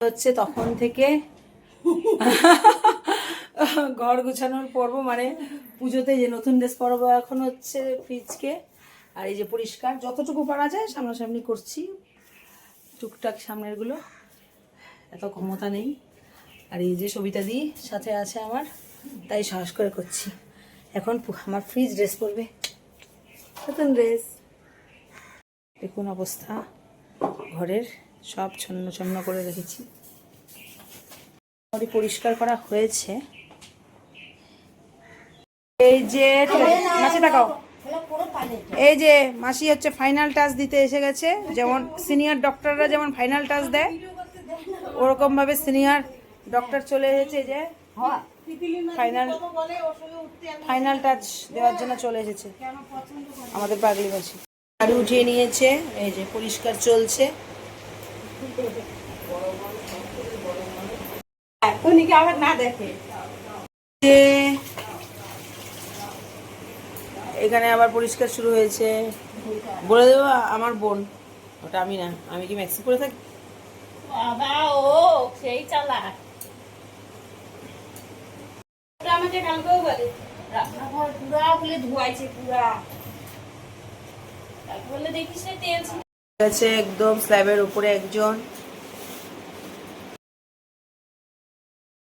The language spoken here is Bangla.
হচ্ছে তখন থেকে ঘর গুছানোর পর্ব, মানে পুজোতে যে নতুন ড্রেস পরবো এখন হচ্ছে ফ্রিজকে, আর এই যে পরিষ্কার যতটুকু পারা যায় সামনাসামনি করছি, টুকটাক সামনেরগুলো, এত ক্ষমতা নেই। আর এই যে সবিতা দি সাথে আছে আমার, তাই সাহস করে করছি। এখন আমার ফ্রিজ ড্রেস পরবে, নতুন ড্রেস। দেখুন অবস্থা ঘরের, সব ছন্ন ছন্ন করে রেখেছি। পরিষ্কার করা হয়েছে। এই যে মাসি তাকাও, এই যে মাসি হচ্ছে ফাইনাল টাচ দিতে এসে গেছে। যেমন সিনিয়র ডক্টররা যেমন ফাইনাল টাচ দেয়, ওরকম ভাবে সিনিয়র ডক্টর চলে এসেছে, যে ফাইনাল টাচ দেওয়ার জন্য চলে এসেছে আমাদের পাগলি মাসি। গাড়ি উঠিয়ে নিয়েছে, এই যে পরিষ্কার চলছে। আবার না দেখে এখানে আবার পরিষ্কার শুরু হয়েছে। বলে দেবো আমার বোন, ওটা আমি না, আমি কি ম্যাক্সি পরে থাকি? বাবা ও সেই চালা আমাকে কালকেও বলে রান্নাঘর পুরা বলে ধোয়াইছে পুরা, তারপর বলে দেখিস না তেল আছে একদম স্ল্যাবের উপরে একজন।